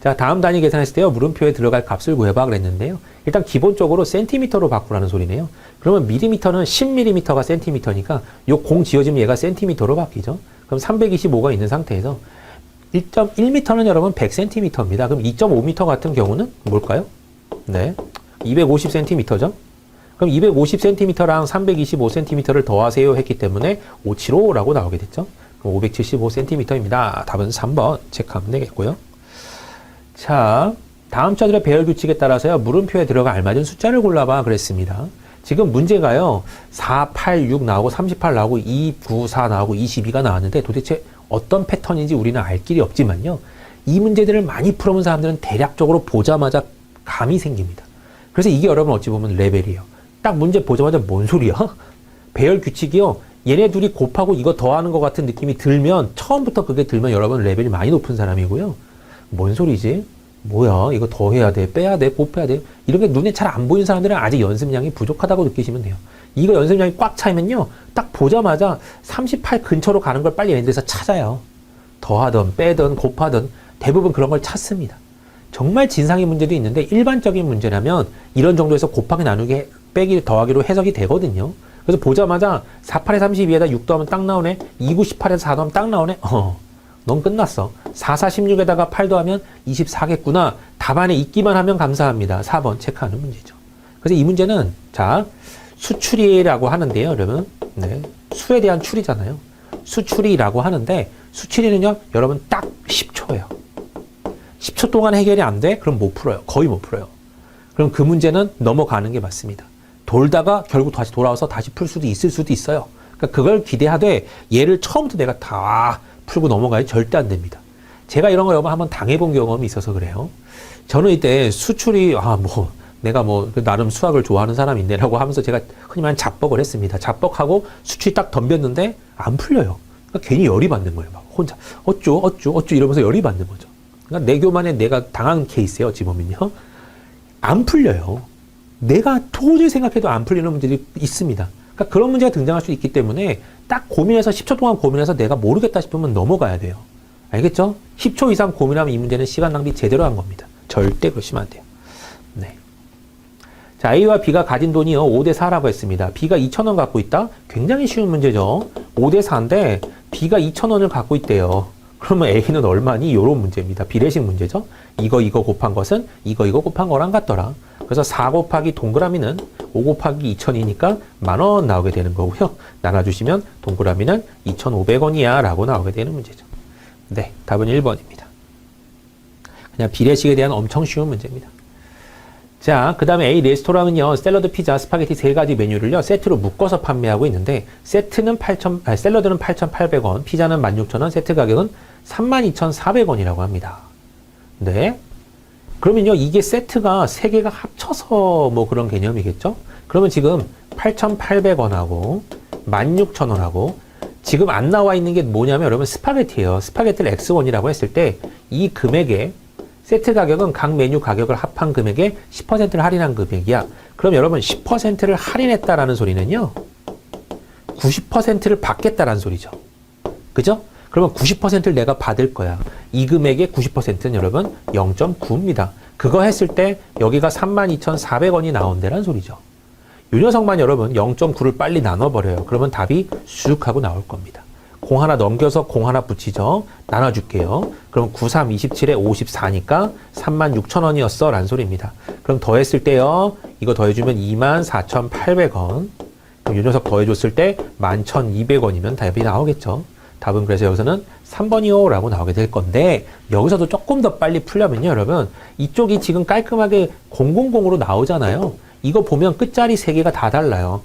자, 다음 단위 계산했을 때요. 물음표에 들어갈 값을 구해봐 그랬는데요. 일단 기본적으로 센티미터로 바꾸라는 소리네요. 그러면 밀리미터는 10mm가 센티미터니까 요 공 지어지면 얘가 센티미터로 바뀌죠. 그럼 325가 있는 상태에서 1.1m는 여러분 100cm입니다. 그럼 2.5m 같은 경우는 뭘까요? 네, 250cm죠. 그럼 250cm랑 325cm를 더하세요 했기 때문에 575라고 나오게 됐죠. 그럼 575cm입니다. 답은 3번 체크하면 되겠고요. 자, 다음 차들의 배열 규칙에 따라서요. 물음표에 들어가 알맞은 숫자를 골라봐 그랬습니다. 지금 문제가요. 4, 8, 6 나오고 38 나오고 2, 9, 4 나오고 22가 나왔는데 도대체 어떤 패턴인지 우리는 알 길이 없지만요. 이 문제들을 많이 풀어본 사람들은 대략적으로 보자마자 감이 생깁니다. 그래서 이게 여러분 어찌 보면 레벨이에요. 딱 문제 보자마자 뭔 소리야? 배열 규칙이요. 얘네 둘이 곱하고 이거 더하는 것 같은 느낌이 들면 처음부터 그게 들면 여러분 레벨이 많이 높은 사람이고요. 뭔 소리지? 뭐야? 이거 더해야 돼, 빼야 돼, 곱해야 돼. 이런 게 눈에 잘 안 보이는 사람들은 아직 연습량이 부족하다고 느끼시면 돼요. 이거 연습량이 꽉 차이면요. 딱 보자마자 38 근처로 가는 걸 빨리 얘네들에서 찾아요. 더하든 빼든 곱하든 대부분 그런 걸 찾습니다. 정말 진상의 문제도 있는데 일반적인 문제라면 이런 정도에서 곱하기 나누기 빼기 더하기로 해석이 되거든요. 그래서 보자마자 48에 32에다 6 더하면 딱 나오네. 2, 9, 18에다 4 더하면 딱 나오네. 넌 끝났어. 4, 4, 16에다가 8 더하면 24겠구나. 답안에 있기만 하면 감사합니다. 4번 체크하는 문제죠. 그래서 이 문제는 자 수추리라고 하는데요. 여러분 네, 수에 대한 추리잖아요. 수추리라고 하는데 수추리는요. 여러분 딱 10초예요. 10초 동안 해결이 안 돼? 그럼 못 풀어요. 거의 못 풀어요. 그럼 그 문제는 넘어가는 게 맞습니다. 돌다가 결국 다시 돌아와서 다시 풀 수도 있을 수도 있어요. 그러니까 그걸 기대하되 얘를 처음부터 내가 다 풀고 넘어가야 절대 안 됩니다. 제가 이런 거 여러분 한번 당해본 경험이 있어서 그래요. 저는 이때 수출이 내가 나름 수학을 좋아하는 사람인데 라고 하면서 제가 흔히 말하는 잡벅을 했습니다. 잡벅하고 수출이 딱 덤볐는데 안 풀려요. 그러니까 괜히 열이 받는 거예요. 막 혼자 어쭈 이러면서 열이 받는 거죠. 그러니까 내교만에 내가 당한 케이스예요. 어찌 보면요. 안 풀려요. 내가 도저히 생각해도 안 풀리는 문제들이 있습니다. 그러니까 그런 문제가 등장할 수 있기 때문에 딱 고민해서 10초 동안 고민해서 내가 모르겠다 싶으면 넘어가야 돼요. 알겠죠? 10초 이상 고민하면 이 문제는 시간 낭비 제대로 한 겁니다. 절대 그러시면 안 돼요. 네. 자, A와 B가 가진 돈이요. 5대 4라고 했습니다. B가 2,000원 갖고 있다? 굉장히 쉬운 문제죠. 5대 4인데 B가 2,000원을 갖고 있대요. 그러면 A는 얼마니? 이런 문제입니다. 비례식 문제죠. 이거 곱한 것은 이거 곱한 거랑 같더라. 그래서 4 곱하기 동그라미는 5 곱하기 2,000이니까 10,000원 나오게 되는 거고요. 나눠주시면 동그라미는 2,500원이야 라고 나오게 되는 문제죠. 네, 답은 1번입니다. 그냥 비례식에 대한 엄청 쉬운 문제입니다. 자, 그 다음에 A 레스토랑은요, 샐러드, 피자, 스파게티 3가지 메뉴를요, 세트로 묶어서 판매하고 있는데, 샐러드는 8,800원, 피자는 16,000원, 세트 가격은 32,400원이라고 합니다. 네. 그러면요, 이게 세트가 3개가 합쳐서 그런 개념이겠죠? 그러면 지금 8,800원하고 16,000원하고 지금 안 나와 있는 게 뭐냐면 여러분 스파게티예요. 스파게티를 X1이라고 했을 때 이 금액에 세트 가격은 각 메뉴 가격을 합한 금액에 10%를 할인한 금액이야. 그럼 여러분 10%를 할인했다라는 소리는요. 90%를 받겠다라는 소리죠. 그죠? 그러면 90%를 내가 받을 거야. 이 금액의 90%는 여러분 0.9입니다. 그거 했을 때 여기가 32,400원이 나온다는 소리죠. 이 녀석만 여러분 0.9를 빨리 나눠버려요. 그러면 답이 쑥 하고 나올 겁니다. 공 하나 넘겨서 공 하나 붙이죠. 나눠줄게요. 그럼 9, 3, 27에 54니까 36,000원이었어 라는 소리입니다. 그럼 더했을 때요. 이거 더해주면 24,800원. 그럼 이 녀석 더해줬을 때 11,200원이면 답이 나오겠죠. 답은 그래서 여기서는 3번이요 라고 나오게 될 건데 여기서도 조금 더 빨리 풀려면요 여러분 이쪽이 지금 깔끔하게 000으로 나오잖아요. 이거 보면 끝자리 3개가 다 달라요.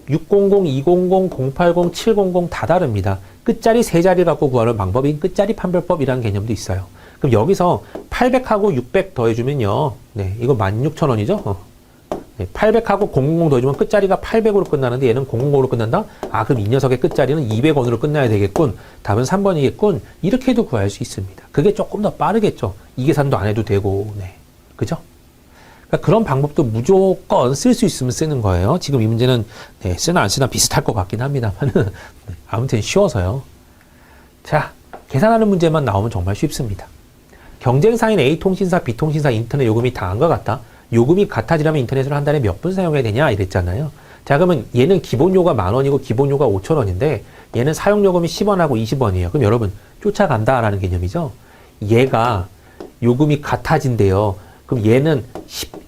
600, 200, 080, 700 다 다릅니다. 끝자리 3자리 갖고 구하는 방법인 끝자리 판별법이라는 개념도 있어요. 그럼 여기서 800하고 600 더해주면요. 네, 이거 16,000원이죠? 네, 800하고 000 더해주면 끝자리가 800으로 끝나는데 얘는 000으로 끝난다? 아, 그럼 이 녀석의 끝자리는 200원으로 끝나야 되겠군. 답은 3번이겠군. 이렇게 해도 구할 수 있습니다. 그게 조금 더 빠르겠죠. 이 계산도 안 해도 되고, 네. 그죠? 그러니까 그런 방법도 무조건 쓸 수 있으면 쓰는 거예요. 지금 이 문제는 네, 쓰나 안 쓰나 비슷할 것 같긴 합니다만 네, 아무튼 쉬워서요. 자, 계산하는 문제만 나오면 정말 쉽습니다. 경쟁사인 A통신사, B통신사 인터넷 요금이 다한 것 같다. 요금이 같아지려면 인터넷을 한 달에 몇 분 사용해야 되냐 이랬잖아요. 자, 그러면 얘는 기본료가 10,000원이고 기본료가 5,000원인데 얘는 사용요금이 10원하고 20원이에요. 그럼 여러분 쫓아간다라는 개념이죠. 얘가 요금이 같아진대요. 그럼 얘는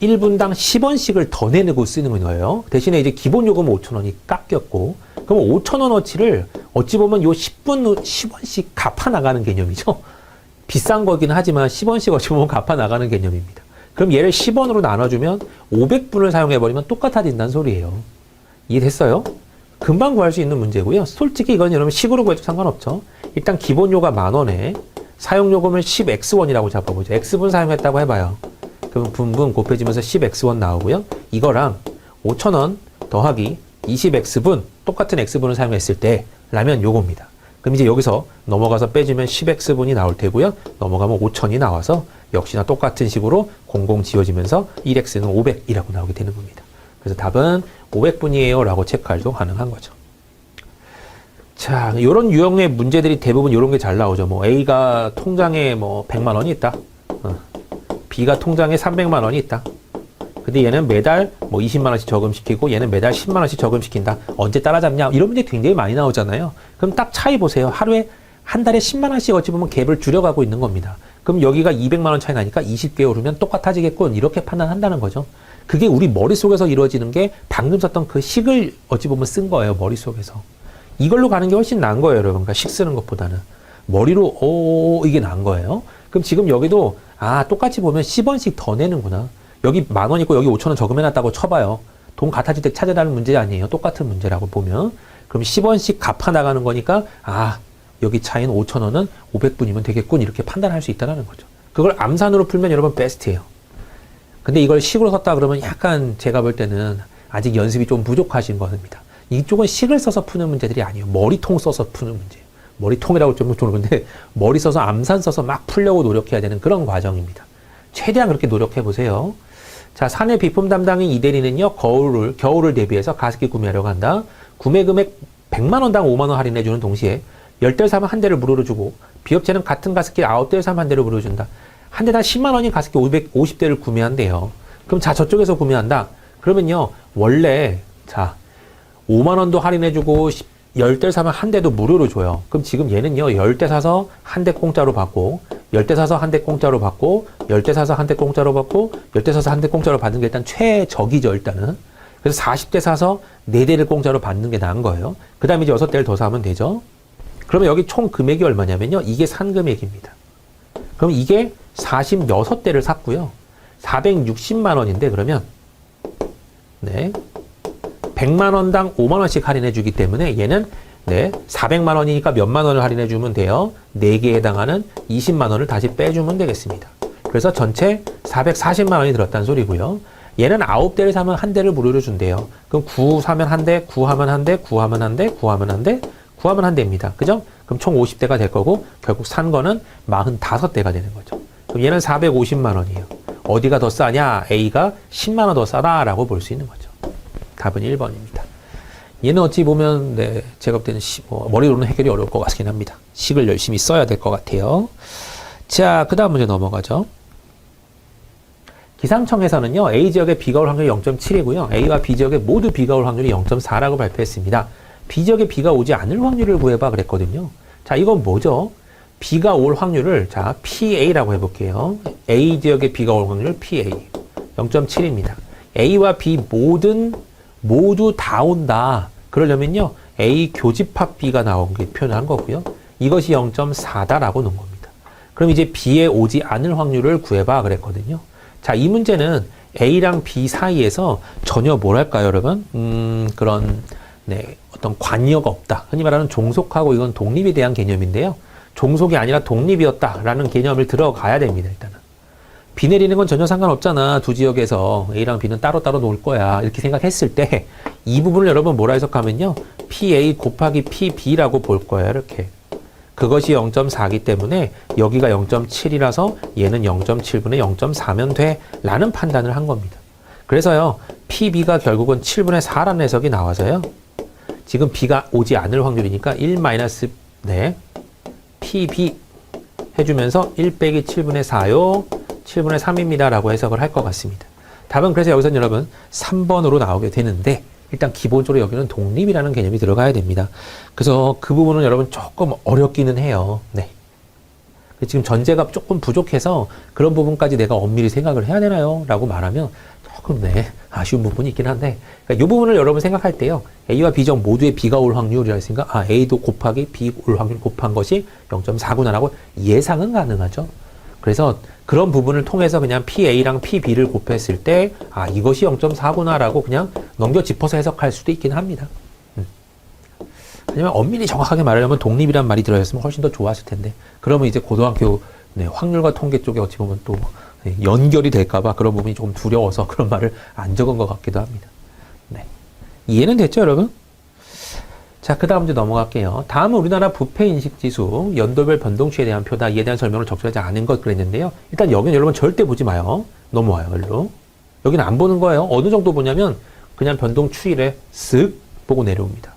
1분당 10원씩을 더 내고 쓰는 거예요. 대신에 이제 기본요금은 5,000원이 깎였고, 그럼 5,000원어치를 어찌 보면 요 10분 10원씩 갚아 나가는 개념이죠. 비싼 거긴 하지만 10원씩 어찌 보면 갚아 나가는 개념입니다. 그럼 얘를 10원으로 나눠주면 500분을 사용해버리면 똑같아진다는 소리예요. 이해됐어요? 금방 구할 수 있는 문제고요. 솔직히 이건 여러분 식으로 구해도 상관없죠. 일단 기본료가 10,000원에 사용요금을 10x원이라고 잡아보죠. x분 사용했다고 해봐요. 그럼 분분 곱해지면서 10x원 나오고요. 이거랑 5,000원 더하기 20x분, 똑같은 x분을 사용했을 때 라면 요겁니다. 그럼 이제 여기서 넘어가서 빼주면 10x분이 나올 테고요. 넘어가면 5,000이 나와서 역시나 똑같은 식으로 00 지워지면서 1x는 500이라고 나오게 되는 겁니다. 그래서 답은 500분이에요 라고 체크할도 가능한 거죠. 자, 이런 유형의 문제들이 대부분 이런 게 잘 나오죠. 뭐 A가 통장에 뭐 100만 원이 있다. B가 통장에 300만 원이 있다. 근데 얘는 매달 뭐 20만 원씩 저금시키고 얘는 매달 10만 원씩 저금시킨다. 언제 따라잡냐? 이런 문제 굉장히 많이 나오잖아요. 그럼 딱 차이 보세요. 하루에 한 달에 10만 원씩 어찌 보면 갭을 줄여가고 있는 겁니다. 그럼 여기가 200만 원 차이 나니까 20개월 후면 똑같아지겠군. 이렇게 판단한다는 거죠. 그게 우리 머릿속에서 이루어지는 게 방금 썼던 그 식을 어찌 보면 쓴 거예요. 머릿속에서. 이걸로 가는 게 훨씬 나은 거예요, 여러분. 그러니까 식 쓰는 것보다는. 머리로, 이게 나은 거예요. 그럼 지금 여기도, 똑같이 보면 10원씩 더 내는구나. 여기 10,000원이고 여기 5,000원 저금해놨다고 쳐봐요. 돈 같아질 때 찾아다는 문제 아니에요. 똑같은 문제라고 보면. 그럼 10원씩 갚아 나가는 거니까, 여기 차이는 5,000원은 500분이면 되겠군. 이렇게 판단할 수 있다는 거죠. 그걸 암산으로 풀면 여러분 베스트예요. 근데 이걸 식으로 썼다 그러면 약간 제가 볼 때는 아직 연습이 좀 부족하신 겁니다. 이쪽은 식을 써서 푸는 문제들이 아니에요. 머리통 써서 푸는 문제예요. 머리통이라고 좀 그런데 머리 써서 암산 써서 막 풀려고 노력해야 되는 그런 과정입니다. 최대한 그렇게 노력해 보세요. 자, 사내 비품 담당인 이대리는요, 겨울을 대비해서 가습기 구매하려고 한다. 구매 금액 100만 원당 5만 원 할인해 주는 동시에 10대를 사면 한 대를 무료로 주고, 비업체는 같은 가습기 9대를 사면 한 대를 무료로 준다. 한 대당 10만 원인 가습기 550대를 구매한대요. 그럼 자, 저쪽에서 구매한다. 그러면요, 원래, 자, 5만 원도 할인해 주고, 10대를 사면 한 대도 무료로 줘요. 그럼 지금 얘는요, 10대 사서 한 대 공짜로 받고, 10대 사서 한 대 공짜로 받고, 10대 사서 한 대 공짜로 받고, 10대 사서 한 대 공짜로 받는 게 일단 최적이죠, 일단은. 그래서 40대 사서 4대를 공짜로 받는 게 나은 거예요. 그 다음에 이제 6대를 더 사면 되죠. 그러면 여기 총 금액이 얼마냐면요, 이게 산 금액입니다. 그럼 이게 46대를 샀고요. 460만 원인데, 그러면, 네. 100만 원당 5만 원씩 할인해 주기 때문에 얘는 400만 원이니까 몇만 원을 할인해 주면 돼요. 4개에 해당하는 20만 원을 다시 빼주면 되겠습니다. 그래서 전체 440만 원이 들었다는 소리고요. 얘는 9대를 사면 한 대를 무료로 준대요. 그럼 9 사면 한 대, 9 하면 한 대, 9 하면 한 대, 9 하면 한 대, 9 하면 한 대입니다. 그죠? 그럼 총 50대가 될 거고 결국 산 거는 45대가 되는 거죠. 그럼 얘는 450만 원이에요. 어디가 더 싸냐? A가 10만 원 더 싸다라고 볼 수 있는 거죠. 답은 1번입니다. 얘는 어찌 보면 제가 볼 때는 머리로는 해결이 어려울 것 같긴 합니다. 식을 열심히 써야 될 것 같아요. 자, 그 다음 문제 넘어가죠. 기상청에서는요, A 지역의 비가 올 확률이 0.7이고요. A와 B 지역의 모두 비가 올 확률이 0.4라고 발표했습니다. B 지역에 비가 오지 않을 확률을 구해봐 그랬거든요. 자, 이건 뭐죠? 비가 올 확률을, 자, PA라고 해볼게요. A 지역에 비가 올 확률 PA. 0.7입니다. A와 B 모두 다 온다. 그러려면요, A 교집합 B가 나온 게 표현한 거고요. 이것이 0.4다라고 놓은 겁니다. 그럼 이제 B에 오지 않을 확률을 구해봐 그랬거든요. 자, 이 문제는 A랑 B 사이에서 전혀 뭐랄까요, 여러분? 그런, 어떤 관여가 없다. 흔히 말하는 종속하고 이건 독립에 대한 개념인데요. 종속이 아니라 독립이었다라는 개념을 들어가야 됩니다, 일단은. 비 내리는 건 전혀 상관없잖아. 두 지역에서 A랑 B는 따로따로 놀 거야. 이렇게 생각했을 때 이 부분을 여러분 뭐라 해석하면요. PA 곱하기 PB라고 볼 거예요. 이렇게. 그것이 0.4기 때문에 여기가 0.7이라서 얘는 0.7분의 0.4면 돼. 라는 판단을 한 겁니다. 그래서요. PB가 결국은 7분의 4라는 해석이 나와서요. 지금 B가 오지 않을 확률이니까 1 PB 해주면서 1 빼기 7분의 4요. 7분의 3입니다. 라고 해석을 할 것 같습니다. 답은 그래서 여기서 여러분 3번으로 나오게 되는데 일단 기본적으로 여기는 독립이라는 개념이 들어가야 됩니다. 그래서 그 부분은 여러분 조금 어렵기는 해요. 네. 지금 전제가 조금 부족해서 그런 부분까지 내가 엄밀히 생각을 해야 되나요? 라고 말하면 조금 아쉬운 부분이 있긴 한데 그러니까 이 부분을 여러분 생각할 때요. A와 B정 모두의 B가 올 확률이라 했으니까 A도 곱하기 B 올 확률 곱한 것이 0.4구나라고 예상은 가능하죠. 그래서 그런 부분을 통해서 그냥 PA랑 PB를 곱했을 때 이것이 0.4구나라고 그냥 넘겨 짚어서 해석할 수도 있긴 합니다. 하지만 엄밀히 정확하게 말하려면 독립이란 말이 들어있으면 훨씬 더 좋았을 텐데 그러면 이제 고등학교 확률과 통계 쪽에 어찌 보면 또 연결이 될까봐 그런 부분이 조금 두려워서 그런 말을 안 적은 것 같기도 합니다. 네. 이해는 됐죠, 여러분? 자, 그 다음 문제 넘어갈게요. 다음은 우리나라 부패인식지수, 연도별 변동치에 대한 표다. 이에 대한 설명을 적절하지 않은 것 그랬는데요. 일단 여기는 여러분 절대 보지 마요. 넘어와요, 일로. 여기는 안 보는 거예요. 어느 정도 보냐면 그냥 변동추이를 쓱 보고 내려옵니다.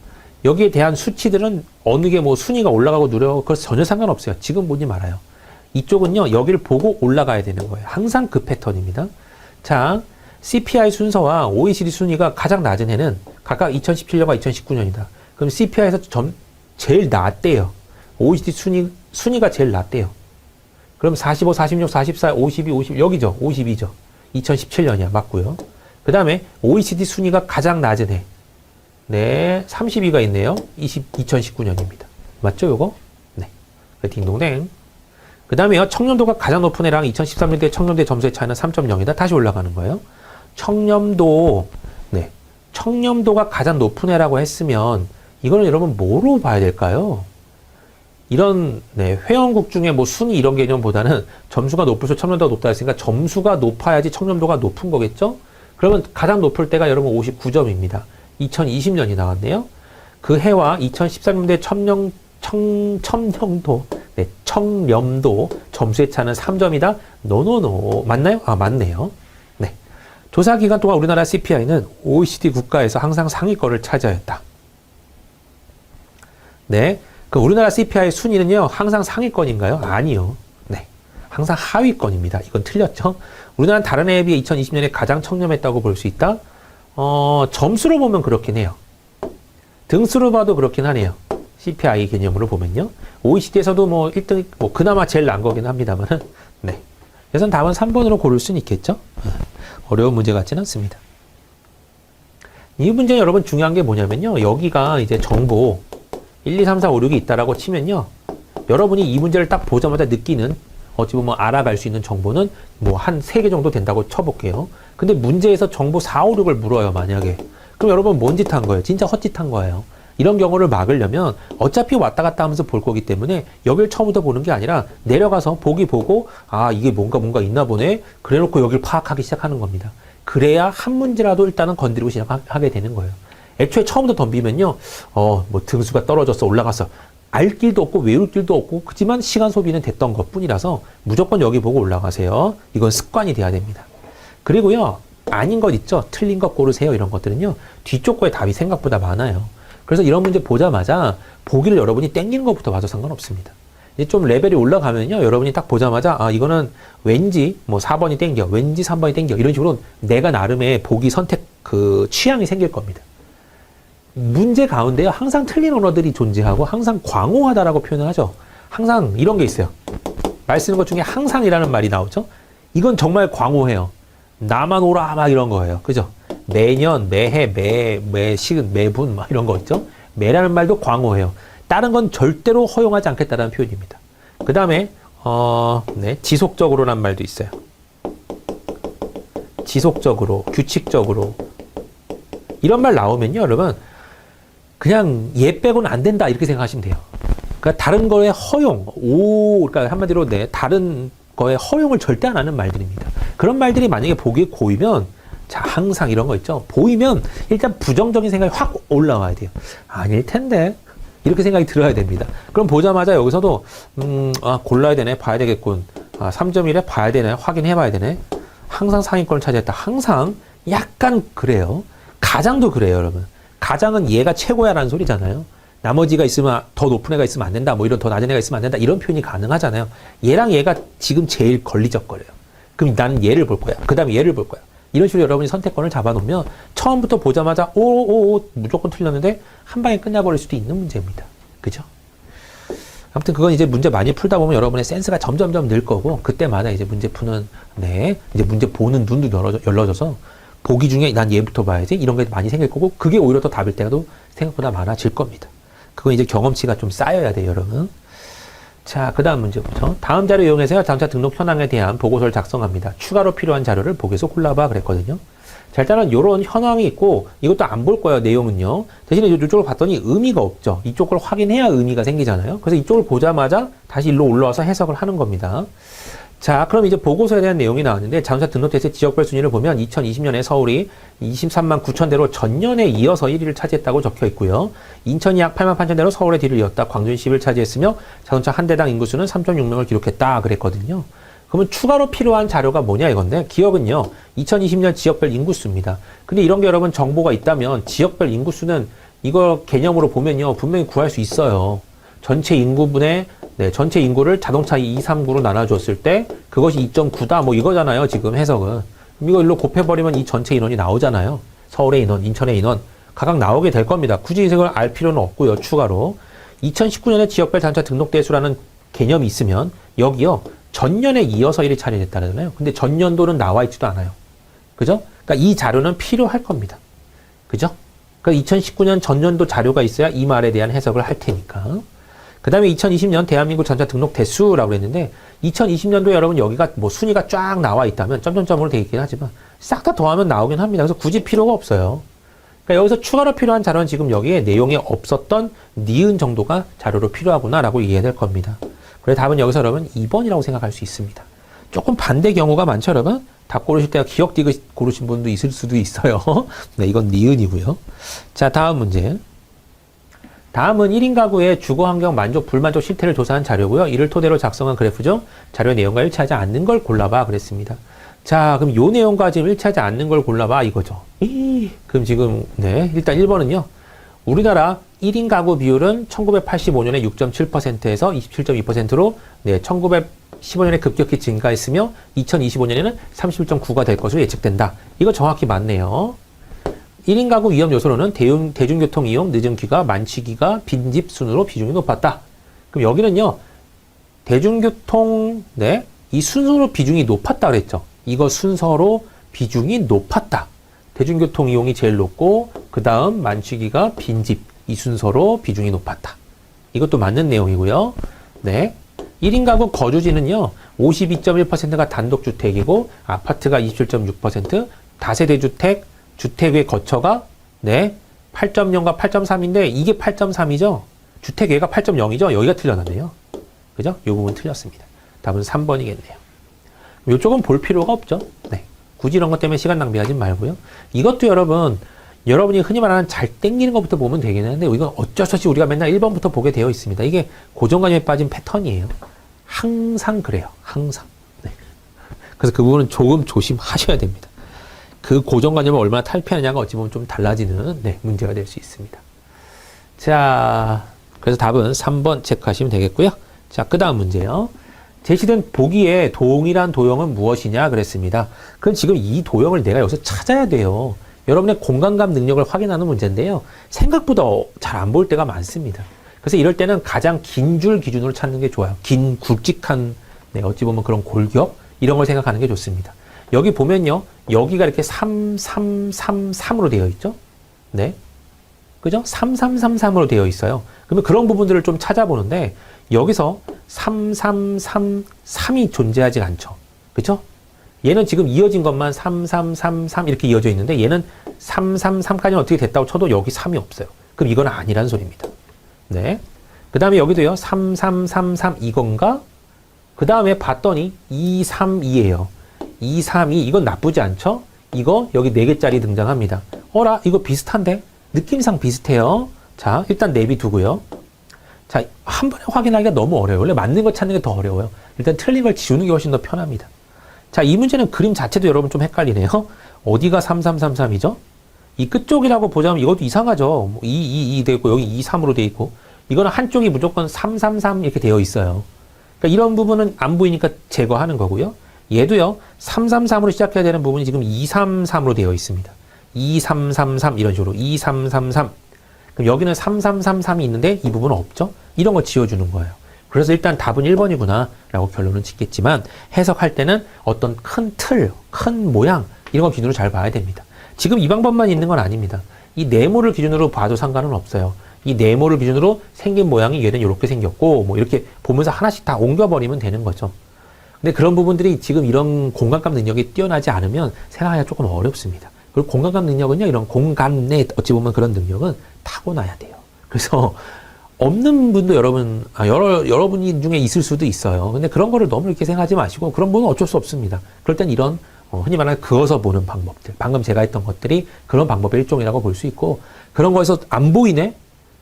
여기에 대한 수치들은 어느 게 뭐 순위가 올라가고 누려가고 그래서 전혀 상관없어요. 지금 보지 말아요. 이쪽은요, 여기를 보고 올라가야 되는 거예요. 항상 그 패턴입니다. 자, CPI 순서와 OECD 순위가 가장 낮은 해는 각각 2017년과 2019년이다. 그럼 CPI에서 제일 낮대요. OECD 순위가 제일 낮대요. 그럼 45, 46, 44, 52, 50, 여기죠. 52죠. 2017년이야. 맞고요. 그 다음에 OECD 순위가 가장 낮은 해. 네, 32가 있네요. 2019년입니다. 맞죠, 요거? 네. 딩동댕. 그 다음에요, 청렴도가 가장 높은 해랑 2013년도에 청렴도의 점수의 차이는 3.0이다. 다시 올라가는 거예요. 청렴도가 가장 높은 해라고 했으면, 이거는 여러분 뭐로 봐야 될까요? 이런, 회원국 중에 뭐 순위 이런 개념보다는 점수가 높을수록 청렴도가 높다 했으니까 점수가 높아야지 청렴도가 높은 거겠죠? 그러면 가장 높을 때가 여러분 59점입니다. 2020년이 나왔네요. 그 해와 2013년도의 청렴도 점수의 차는 3점이다. 노노노. 맞나요? 맞네요. 네. 조사 기간 동안 우리나라 CPI는 OECD 국가에서 항상 상위권을 차지하였다. 네. 그 우리나라 CPI 순위는요, 항상 상위권인가요? 아니요. 네. 항상 하위권입니다. 이건 틀렸죠? 우리나라는 다른 해에 비해 2020년에 가장 청렴했다고 볼 수 있다. 점수로 보면 그렇긴 해요. 등수로 봐도 그렇긴 하네요. CPI 개념으로 보면요. OECD에서도 뭐 1등, 그나마 제일 난 거긴 합니다만은, 네. 그래서 답은 3번으로 고를 수는 있겠죠? 어려운 문제 같지는 않습니다. 이 문제는 여러분 중요한 게 뭐냐면요. 여기가 이제 정보 1, 2, 3, 4, 5, 6이 있다라고 치면요. 여러분이 이 문제를 딱 보자마자 느끼는 어찌 보면 알아갈 수 있는 정보는 뭐 한 3개 정도 된다고 쳐볼게요. 근데 문제에서 정보 4, 5, 6을 물어요, 만약에. 그럼 여러분 뭔 짓 한 거예요? 진짜 헛짓 한 거예요. 이런 경우를 막으려면 어차피 왔다 갔다 하면서 볼 거기 때문에 여길 처음부터 보는 게 아니라 내려가서 보기 보고 이게 뭔가 있나 보네. 그래 놓고 여길 파악하기 시작하는 겁니다. 그래야 한 문제라도 일단은 건드리고 시작하게 되는 거예요. 애초에 처음부터 덤비면요. 뭐 등수가 떨어졌어, 올라갔어. 알 길도 없고 외울 길도 없고 그렇지만 시간 소비는 됐던 것 뿐이라서 무조건 여기 보고 올라가세요. 이건 습관이 돼야 됩니다. 그리고요. 아닌 것 있죠. 틀린 것 고르세요. 이런 것들은요. 뒤쪽 거에 답이 생각보다 많아요. 그래서 이런 문제 보자마자 보기를 여러분이 땡기는 것부터 봐도 상관없습니다. 이제 좀 레벨이 올라가면요. 여러분이 딱 보자마자 이거는 왠지 뭐 4번이 땡겨. 왠지 3번이 땡겨. 이런 식으로 내가 나름의 보기 선택 취향이 생길 겁니다. 문제 가운데요. 항상 틀린 언어들이 존재하고 항상 광호하다라고 표현을 하죠. 항상 이런 게 있어요. 말 쓰는 것 중에 항상이라는 말이 나오죠. 이건 정말 광호해요. 나만 오라 막 이런 거예요. 그죠? 매년, 매해, 매시간, 매분 막 이런 거 있죠. 매라는 말도 광호해요. 다른 건 절대로 허용하지 않겠다라는 표현입니다. 그 다음에 지속적으로란 말도 있어요. 지속적으로, 규칙적으로 이런 말 나오면요, 여러분 그냥 얘 빼고는 안 된다 이렇게 생각하시면 돼요. 그러니까 다른 거에 허용, 그러니까 한마디로 다른 거에 허용을 절대 안 하는 말들입니다. 그런 말들이 만약에 보기에 고이면 자, 항상 이런 거 있죠. 보이면 일단 부정적인 생각이 확 올라와야 돼요. 아닐 텐데. 이렇게 생각이 들어야 됩니다. 그럼 보자마자 여기서도 골라야 되네. 봐야 되겠군. 3.1에 봐야 되네. 확인해 봐야 되네. 항상 상위권을 차지했다. 항상 약간 그래요. 가장도 그래요, 여러분. 가장은 얘가 최고야라는 소리잖아요. 나머지가 있으면 더 높은 애가 있으면 안 된다. 뭐 이런 더 낮은 애가 있으면 안 된다. 이런 표현이 가능하잖아요. 얘랑 얘가 지금 제일 걸리적거려요. 그럼 나는 얘를 볼 거야. 그 다음에 얘를 볼 거야. 이런 식으로 여러분이 선택권을 잡아놓으면 처음부터 보자마자 오 무조건 틀렸는데 한 방에 끝나버릴 수도 있는 문제입니다. 그죠? 아무튼 그건 이제 문제 많이 풀다 보면 여러분의 센스가 점점점 늘 거고 그때마다 이제 문제 푸는 이제 문제 보는 눈도 열려져서 보기 중에 난 얘부터 봐야지 이런 게 많이 생길 거고 그게 오히려 더 답일 때도 생각보다 많아질 겁니다. 그건 이제 경험치가 좀 쌓여야 돼요, 여러분. 자, 그 다음 문제부터. 다음 자료 이용해서 자동차 등록 현황에 대한 보고서를 작성합니다. 추가로 필요한 자료를 보기에서 골라봐 그랬거든요. 자, 일단은 요런 현황이 있고 이것도 안 볼 거예요, 내용은요. 대신에 이쪽을 봤더니 의미가 없죠. 이쪽을 확인해야 의미가 생기잖아요. 그래서 이쪽을 보자마자 다시 일로 올라와서 해석을 하는 겁니다. 자, 그럼 이제 보고서에 대한 내용이 나왔는데 자동차 등록 대세 지역별 순위를 보면 2020년에 서울이 23만 9천 대로 전년에 이어서 1위를 차지했다고 적혀 있고요. 인천이 약 8만 8천 대로 서울의 뒤를 이었다. 광주는 10위를 차지했으며 자동차 한 대당 인구수는 3.6명을 기록했다 그랬거든요. 그러면 추가로 필요한 자료가 뭐냐 이건데 기업은요 2020년 지역별 인구수입니다. 근데 이런 게 여러분 정보가 있다면 지역별 인구수는 이거 개념으로 보면요 분명히 구할 수 있어요. 전체 인구분의 전체 인구를 자동차 2, 3구로 나눠줬을 때 그것이 2.9다 뭐 이거잖아요. 지금 해석은. 그럼 이거 일로 곱해버리면 이 전체 인원이 나오잖아요. 서울의 인원, 인천의 인원 각각 나오게 될 겁니다. 굳이 이걸 알 필요는 없고요. 추가로 2019년에 지역별 자동차 등록 대수라는 개념이 있으면 여기요 전년에 이어서 1위 차지했다잖아요. 근데 전년도는 나와 있지도 않아요. 그죠? 그러니까 이 자료는 필요할 겁니다. 그죠? 그러니까 2019년 전년도 자료가 있어야 이 말에 대한 해석을 할 테니까. 그 다음에 2020년 대한민국 자동차 등록 대수라고 했는데 2020년도에 여러분 여기가 뭐 순위가 쫙 나와 있다면 점점점으로 되어 있긴 하지만 싹 다 더하면 나오긴 합니다. 그래서 굳이 필요가 없어요. 그러니까 여기서 추가로 필요한 자료는 지금 여기에 내용에 없었던 니은 정도가 자료로 필요하구나라고 이해해야 될 겁니다. 그래서 답은 여기서 여러분 2번이라고 생각할 수 있습니다. 조금 반대 경우가 많죠, 여러분? 답 고르실 때가 기억 디귿 고르신 분도 있을 수도 있어요. 네, 이건 니은이고요. 자, 다음 문제. 다음은 1인 가구의 주거 환경 만족, 불만족 실태를 조사한 자료고요. 이를 토대로 작성한 그래프 중 자료의 내용과 일치하지 않는 걸 골라봐 그랬습니다. 자, 그럼 요 내용과 지금 일치하지 않는 걸 골라봐 이거죠. 그럼 지금 일단 1번은요. 우리나라 1인 가구 비율은 1985년에 6.7%에서 27.2%로 1915년에 급격히 증가했으며 2025년에는 31.9가 될 것으로 예측된다. 이거 정확히 맞네요. 1인 가구 위험 요소로는 대중교통 이용, 늦은 귀가, 만취기가, 빈집 순으로 비중이 높았다. 그럼 여기는요. 대중교통 이 순서로 비중이 높았다 그랬죠. 이거 순서로 비중이 높았다. 대중교통 이용이 제일 높고 그 다음 만취기가 빈집 이 순서로 비중이 높았다. 이것도 맞는 내용이고요. 1인 가구 거주지는요. 52.1%가 단독주택이고 아파트가 27.6%, 다세대 주택의 거처가 8.0과 8.3인데 이게 8.3이죠. 주택외가 8.0이죠. 여기가 틀렸네요. 그죠? 이 부분 틀렸습니다. 답은 3번이겠네요. 이쪽은 볼 필요가 없죠. 굳이 이런 것 때문에 시간 낭비하지 말고요. 이것도 여러분이 흔히 말하는 잘 땡기는 것부터 보면 되긴 하는데 이건 어쩔 수 없이 우리가 맨날 1번부터 보게 되어 있습니다. 이게 고정관념에 빠진 패턴이에요. 항상 그래요. 항상. 그래서 그 부분은 조금 조심하셔야 됩니다. 그 고정관념을 얼마나 탈피하느냐가 어찌 보면 좀 달라지는 문제가 될 수 있습니다. 자, 그래서 답은 3번 체크하시면 되겠고요. 자, 그 다음 문제요. 제시된 보기에 동일한 도형은 무엇이냐 그랬습니다. 그럼 지금 이 도형을 내가 여기서 찾아야 돼요. 여러분의 공간감 능력을 확인하는 문제인데요. 생각보다 잘 안 볼 때가 많습니다. 그래서 이럴 때는 가장 긴 줄 기준으로 찾는 게 좋아요. 긴 굵직한 어찌 보면 그런 골격 이런 걸 생각하는 게 좋습니다. 여기 보면요. 여기가 이렇게 3333으로 되어 있죠. 그죠? 3333으로 되어 있어요. 그러면 그런 부분들을 좀 찾아보는데 여기서 3333이 존재하지 않죠. 그죠? 얘는 지금 이어진 것만 3333 이렇게 이어져 있는데 얘는 333까지는 어떻게 됐다고 쳐도 여기 3이 없어요. 그럼 이건 아니란 소리입니다. 그 다음에 여기도요. 3333 이건가? 그 다음에 봤더니 232예요. 232 이건 나쁘지 않죠? 이거 여기 4개짜리 등장합니다. 어라? 이거 비슷한데? 느낌상 비슷해요. 자, 일단 내비두고요. 자, 한 번에 확인하기가 너무 어려워요. 원래 맞는 거 찾는 게 더 어려워요. 일단 틀린 걸 지우는 게 훨씬 더 편합니다. 자, 이 문제는 그림 자체도 여러분 좀 헷갈리네요. 어디가 3333이죠? 이 끝쪽이라고 보자면 이것도 이상하죠. 2 되어 있고 여기 2, 3으로 되어 있고 이거는 한쪽이 무조건 3, 3, 3 이렇게 되어 있어요. 그러니까 이런 부분은 안 보이니까 제거하는 거고요. 얘도요. 3, 3, 3으로 시작해야 되는 부분이 지금 2, 3, 3으로 되어 있습니다. 2, 3, 3, 3 이런 식으로 2, 3, 3, 3. 그럼 여기는 3, 3, 3, 3이 있는데 이 부분은 없죠? 이런 거 지워주는 거예요. 그래서 일단 답은 1번이구나 라고 결론은 짓겠지만 해석할 때는 어떤 큰 틀, 큰 모양 이런 거 기준으로 잘 봐야 됩니다. 지금 이 방법만 있는 건 아닙니다. 이 네모를 기준으로 봐도 상관은 없어요. 이 네모를 기준으로 생긴 모양이 얘는 이렇게 생겼고 뭐 이렇게 보면서 하나씩 다 옮겨버리면 되는 거죠. 근데 그런 부분들이 지금 이런 공간감 능력이 뛰어나지 않으면 생각하기가 조금 어렵습니다. 그리고 공간감 능력은요, 이런 공간의 어찌 보면 그런 능력은 타고나야 돼요. 그래서 없는 분도 여러분 중에 있을 수도 있어요. 근데 그런 거를 너무 이렇게 생각하지 마시고 그런 분은 어쩔 수 없습니다. 그럴 땐 이런 흔히 말하는 그어서 보는 방법들, 방금 제가 했던 것들이 그런 방법의 일종이라고 볼 수 있고 그런 거에서 안 보이네?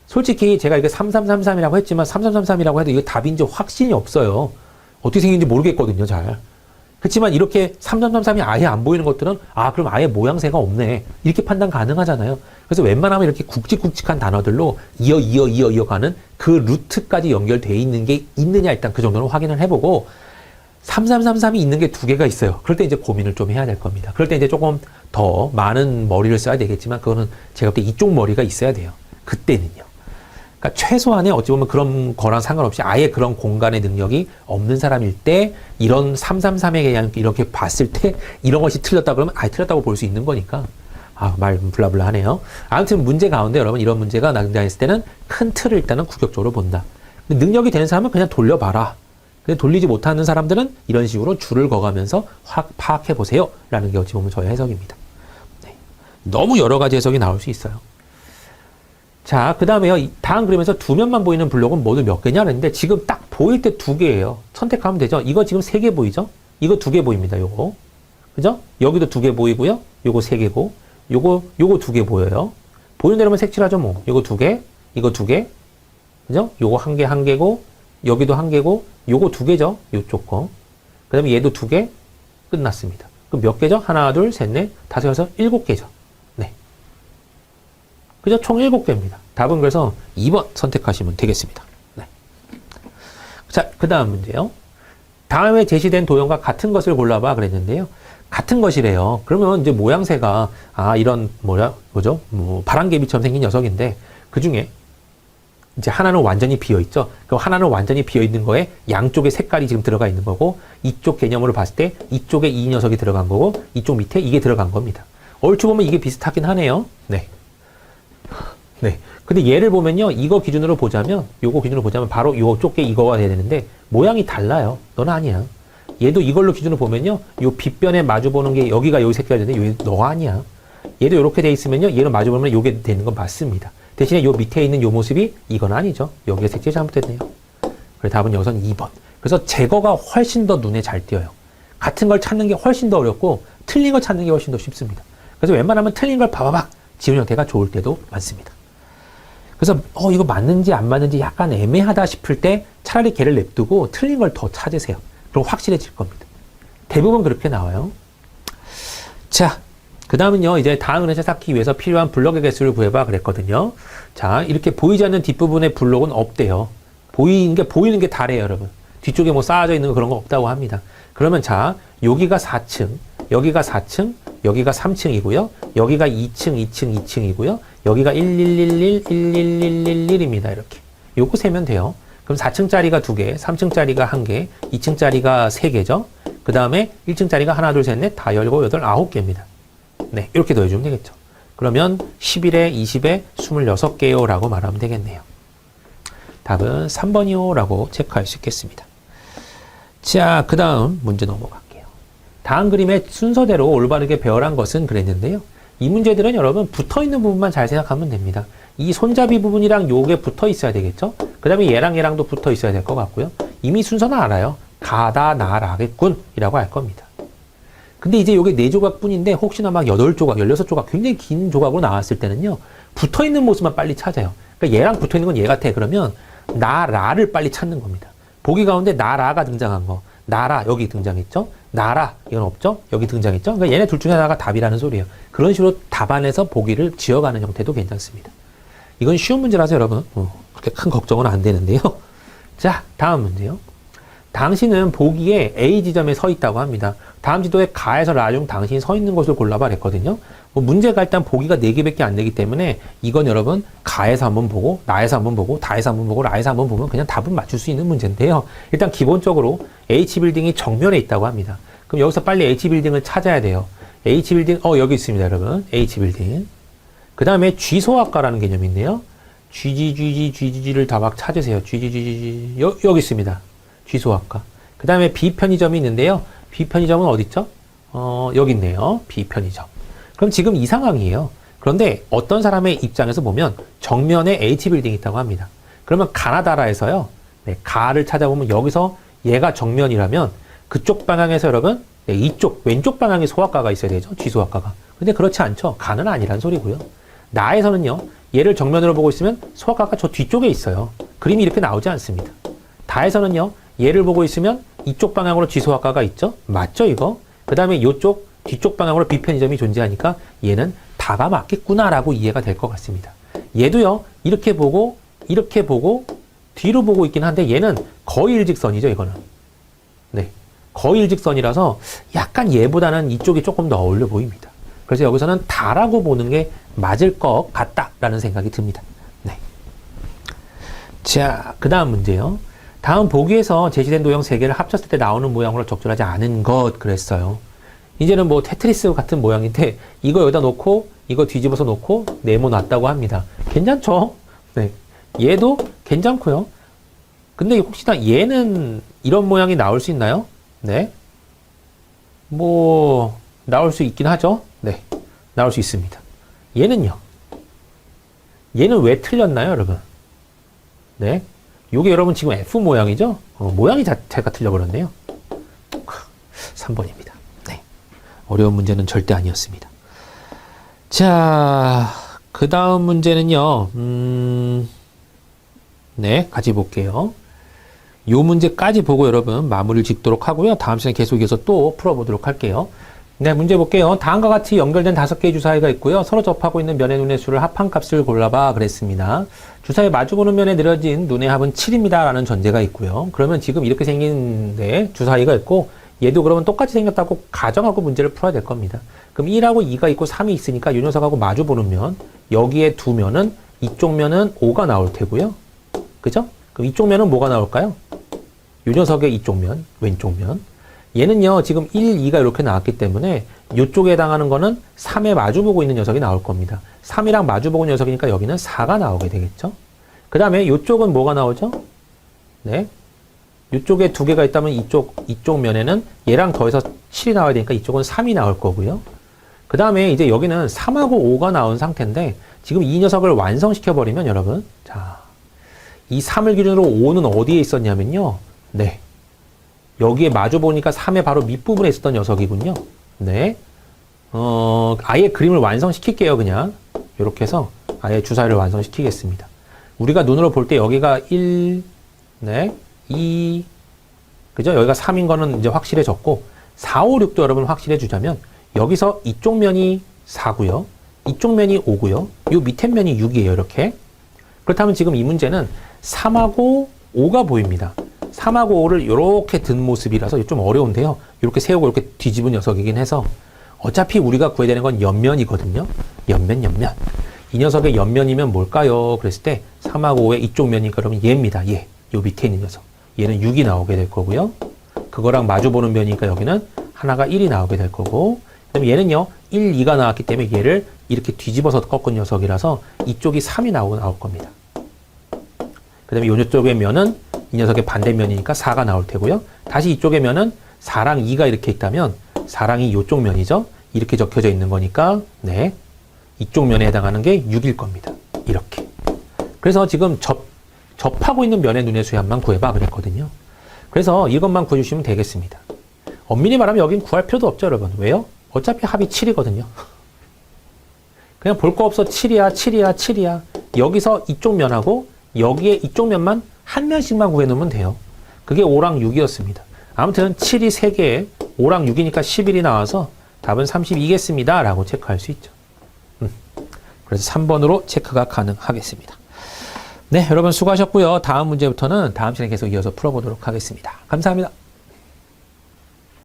솔직히 제가 이게 3333이라고 했지만 3333이라고 해도 이게 답인지 확신이 없어요. 어떻게 생긴지 모르겠거든요, 잘. 그렇지만 이렇게 3333이 아예 안 보이는 것들은 그럼 아예 모양새가 없네. 이렇게 판단 가능하잖아요. 그래서 웬만하면 이렇게 굵직굵직한 단어들로 이어가는 그 루트까지 연결되어 있는 게 있느냐 일단 그 정도는 확인을 해보고 3333이 있는 게 두 개가 있어요. 그럴 때 이제 고민을 좀 해야 될 겁니다. 그럴 때 이제 조금 더 많은 머리를 써야 되겠지만 그거는 제가 볼 때 이쪽 머리가 있어야 돼요. 그때는요. 그러니까 최소한의 어찌 보면 그런 거랑 상관없이 아예 그런 공간의 능력이 없는 사람일 때 이런 333에 그냥 이렇게 봤을 때 이런 것이 틀렸다 그러면 틀렸다고 볼 수 있는 거니까 말 블라블라 하네요. 아무튼 문제 가운데 여러분 이런 문제가 등장했을 때는 큰 틀을 일단은 구격적으로 본다. 근데 능력이 되는 사람은 그냥 돌려봐라. 근데 돌리지 못하는 사람들은 이런 식으로 줄을 그어가면서 파악해 보세요 라는 게 어찌 보면 저의 해석입니다. 네. 너무 여러 가지 해석이 나올 수 있어요. 자, 그 다음에요. 다음 그림에서 두 면만 보이는 블록은 모두 몇 개냐 그랬는데 지금 딱 보일 때 두 개예요. 선택하면 되죠. 이거 지금 세 개 보이죠? 이거 두 개 보입니다. 요거. 그죠? 여기도 두 개 보이고요. 요거 세 개고. 요거 두 개 보여요. 보이는 대로만 색칠하죠, 뭐. 요거 두 개, 이거 두 개. 그죠? 요거 한 개고, 여기도 한 개고, 요거 두 개죠? 요쪽 거. 그 다음에 얘도 두 개. 끝났습니다. 그럼 몇 개죠? 하나, 둘, 셋, 넷, 다섯, 여섯, 7개죠. 네. 그죠? 총 7개입니다. 답은 그래서 2번 선택하시면 되겠습니다. 네. 자, 그 다음 문제요. 다음에 제시된 도형과 같은 것을 골라봐 그랬는데요. 같은 것이래요. 그러면 이제 모양새가, 이런, 뭐죠? 바람개비처럼 생긴 녀석인데, 그 중에, 이제 하나는 완전히 비어있죠? 그럼 하나는 완전히 비어있는 거에 양쪽에 색깔이 지금 들어가 있는 거고, 이쪽 개념으로 봤을 때, 이쪽에 이 녀석이 들어간 거고, 이쪽 밑에 이게 들어간 겁니다. 얼추 보면 이게 비슷하긴 하네요. 네. 네. 근데 얘를 보면요, 이거 기준으로 보자면 바로 요 쪽게 이거가 돼야 되는데, 모양이 달라요. 넌 아니야. 얘도 이걸로 기준으로 보면요, 요 빗변에 마주보는 게 여기가 여기 색깔이 되는데, 너 아니야. 얘도 이렇게 돼 있으면요, 얘는 마주보면 요게 되는 건 맞습니다. 대신에 요 밑에 있는 요 모습이 이건 아니죠. 여기에 색칠이 잘못됐네요. 그래서 답은 여기서는 2번. 그래서 제거가 훨씬 더 눈에 잘 띄어요. 같은 걸 찾는 게 훨씬 더 어렵고, 틀린 걸 찾는 게 훨씬 더 쉽습니다. 그래서 웬만하면 틀린 걸 바바박 지운 형태가 좋을 때도 많습니다. 그래서 이거 맞는지 안 맞는지 약간 애매하다 싶을 때 차라리 걔를 냅두고 틀린 걸 더 찾으세요. 그럼 확실해질 겁니다. 대부분 그렇게 나와요. 자, 그 다음은요, 이제 다음 그래프 쌓기 위해서 필요한 블록의 개수를 구해봐 그랬거든요. 자, 이렇게 보이지 않는 뒷부분의 블록은 없대요. 보이는 게 다래요, 여러분. 뒤쪽에 뭐 쌓아져 있는 거 그런 거 없다고 합니다. 그러면 자, 여기가 4층, 여기가 4층, 여기가 3층이고요. 여기가 2층, 2층, 2층이고요. 여기가 1111, 1111입니다. 이렇게. 요거 세면 돼요. 그럼 4층짜리가 2개, 3층짜리가 1개, 2층짜리가 3개죠. 그 다음에 1층짜리가 하나, 둘, 셋, 넷, 다 열고, 여덟, 9개입니다. 네, 이렇게 더해주면 되겠죠. 그러면 11에 20에 26개요 라고 말하면 되겠네요. 답은 3번이요 라고 체크할 수 있겠습니다. 자, 그 다음 문제 넘어갈게요. 다음 그림의 순서대로 올바르게 배열한 것은 그랬는데요. 이 문제들은 여러분 붙어있는 부분만 잘 생각하면 됩니다. 이 손잡이 부분이랑 요게 붙어 있어야 되겠죠? 그 다음에 얘랑도 붙어 있어야 될 것 같고요. 이미 순서는 알아요. 가다, 나라겠군 이라고 할 겁니다. 근데 이제 요게 4조각 뿐인데 혹시나 막 8조각, 16조각 굉장히 긴 조각으로 나왔을 때는요. 붙어있는 모습만 빨리 찾아요. 그러니까 얘랑 붙어있는 건 얘 같아. 그러면 나라를 빨리 찾는 겁니다. 보기 가운데 나라가 등장한 거. 나라 여기 등장했죠. 나라 이건 없죠. 여기 등장했죠. 그러니까 얘네 둘 중에 하나가 답이라는 소리예요. 그런 식으로 답안에서 보기를 지어가는 형태도 괜찮습니다. 이건 쉬운 문제라서 여러분 그렇게 큰 걱정은 안 되는데요. 자, 다음 문제요. 당신은 보기에 A 지점에 서 있다고 합니다. 다음 지도에 가에서 라 중 당신이 서 있는 곳을 골라봐 그랬거든요. 문제가 일단 보기가 4개밖에 안 되기 때문에 이건 여러분 가에서 한번 보고 나에서 한번 보고 다에서 한번 보고 라에서 한번 보면 그냥 답은 맞출 수 있는 문제인데요. 일단 기본적으로 H빌딩이 정면에 있다고 합니다. 그럼 여기서 빨리 H빌딩을 찾아야 돼요. H빌딩 여기 있습니다 여러분. H빌딩. 그 다음에 G소학과라는 개념이 있네요. GG를 다 막 찾으세요. GGG 여기 있습니다. G소학과. 그 다음에 B편의점이 있는데요. B편의점은 어디 있죠? 여기 있네요. B편의점. 그럼 지금 이 상황이에요. 그런데 어떤 사람의 입장에서 보면 정면에 H빌딩이 있다고 합니다. 그러면 가나다라에서요. 네, 가를 찾아보면 여기서 얘가 정면이라면 그쪽 방향에서 여러분 이쪽 왼쪽 방향에 소학과가 있어야 되죠. G소학과가. 근데 그렇지 않죠. 가는 아니란 소리고요. 나에서는요. 얘를 정면으로 보고 있으면 소학과가 저 뒤쪽에 있어요. 그림이 이렇게 나오지 않습니다. 다에서는요. 얘를 보고 있으면 이쪽 방향으로 G소학과가 있죠. 맞죠 이거? 그 다음에 이쪽 뒤쪽 방향으로 B편의점이 존재하니까 얘는 다가 맞겠구나라고 이해가 될 것 같습니다. 얘도요. 이렇게 보고 뒤로 보고 있긴 한데 얘는 거의 일직선이죠 이거는. 네, 거의 일직선이라서 약간 얘보다는 이쪽이 조금 더 어울려 보입니다. 그래서 여기서는 다라고 보는 게 맞을 것 같다라는 생각이 듭니다. 네. 자, 그 다음 문제요. 다음 보기에서 제시된 도형 3개를 합쳤을 때 나오는 모양으로 적절하지 않은 것 그랬어요. 이제는 뭐 테트리스 같은 모양인데 이거 여기다 놓고 이거 뒤집어서 놓고 네모놨다고 합니다. 괜찮죠? 네. 얘도 괜찮고요. 근데 혹시나 얘는 이런 모양이 나올 수 있나요? 네. 뭐 나올 수 있긴 하죠. 네. 나올 수 있습니다. 얘는요. 얘는 왜 틀렸나요, 여러분? 네. 요게 여러분 지금 F 모양이죠? 모양이 자체가 틀려버렸네요. 3번입니다. 네. 어려운 문제는 절대 아니었습니다. 자, 그 다음 문제는요. 네, 같이 볼게요. 요 문제까지 보고 여러분 마무리를 짓도록 하고요. 다음 시간에 계속 이어서 또 풀어보도록 할게요. 네, 문제 볼게요. 다음과 같이 연결된 5개의 주사위가 있고요. 서로 접하고 있는 면의 눈의 수를 합한 값을 골라봐 그랬습니다. 주사위 마주보는 면에 늘어진 눈의 합은 7입니다. 라는 전제가 있고요. 그러면 지금 이렇게 생긴데 주사위가 있고 얘도 그러면 똑같이 생겼다고 가정하고 문제를 풀어야 될 겁니다. 그럼 1하고 2가 있고 3이 있으니까 이 녀석하고 마주보는 면, 여기에 두 면은 이쪽 면은 5가 나올 테고요. 그죠? 그럼 이쪽 면은 뭐가 나올까요? 이 녀석의 이쪽 면, 왼쪽 면. 얘는요, 지금 1, 2가 이렇게 나왔기 때문에 이쪽에 해당하는 거는 3에 마주보고 있는 녀석이 나올 겁니다. 3이랑 마주보고 있는 녀석이니까 여기는 4가 나오게 되겠죠? 그 다음에 이쪽은 뭐가 나오죠? 네. 이쪽에 2개가 있다면 이쪽 면에는 얘랑 더해서 7이 나와야 되니까 이쪽은 3이 나올 거고요. 그 다음에 이제 여기는 3하고 5가 나온 상태인데 지금 이 녀석을 완성시켜버리면 여러분, 자, 이 3을 기준으로 5는 어디에 있었냐면요. 네. 여기에 마주 보니까 3의 바로 밑부분에 있었던 녀석이군요. 네. 아예 그림을 완성시킬게요, 그냥. 이렇게 해서 아예 주사위를 완성시키겠습니다. 우리가 눈으로 볼 때 여기가 1, 네, 2, 그죠? 여기가 3인 거는 이제 확실해졌고, 4, 5, 6도 여러분 확실해주자면, 여기서 이쪽 면이 4고요. 이쪽 면이 5고요. 이 밑에 면이 6이에요, 이렇게. 그렇다면 지금 이 문제는 3하고 5가 보입니다. 3하고 5를 이렇게 든 모습이라서 좀 어려운데요. 이렇게 세우고 이렇게 뒤집은 녀석이긴 해서 어차피 우리가 구해야 되는 건 옆면이거든요. 옆면. 이 녀석의 옆면이면 뭘까요? 그랬을 때 3하고 5의 이쪽 면이니까 그러면 얘입니다. 얘. 요 밑에 있는 녀석. 얘는 6이 나오게 될 거고요. 그거랑 마주보는 면이니까 여기는 하나가 1이 나오게 될 거고, 그다음에 얘는요 1, 2가 나왔기 때문에 얘를 이렇게 뒤집어서 꺾은 녀석이라서 이쪽이 3이 나올 겁니다. 그 다음에 이쪽의 면은 이 녀석의 반대면이니까 4가 나올 테고요. 다시 이쪽의 면은 4랑 2가 이렇게 있다면 4랑 2 이쪽 면이죠. 이렇게 적혀져 있는 거니까 네, 이쪽 면에 해당하는 게 6일 겁니다. 이렇게. 그래서 지금 접하고 있는 면의 눈의 수합만 구해봐 그랬거든요. 그래서 이것만 구해주시면 되겠습니다. 엄밀히 말하면 여긴 구할 필요도 없죠, 여러분. 왜요? 어차피 합이 7이거든요. 그냥 볼 거 없어 7이야. 여기서 이쪽 면하고 여기에 이쪽 면만 한 면씩만 구해놓으면 돼요. 그게 5랑 6이었습니다. 아무튼 7이 3개, 5랑 6이니까 11이 나와서 답은 32겠습니다. 라고 체크할 수 있죠. 그래서 3번으로 체크가 가능하겠습니다. 네, 여러분 수고하셨고요. 다음 문제부터는 다음 시간에 계속 이어서 풀어보도록 하겠습니다. 감사합니다.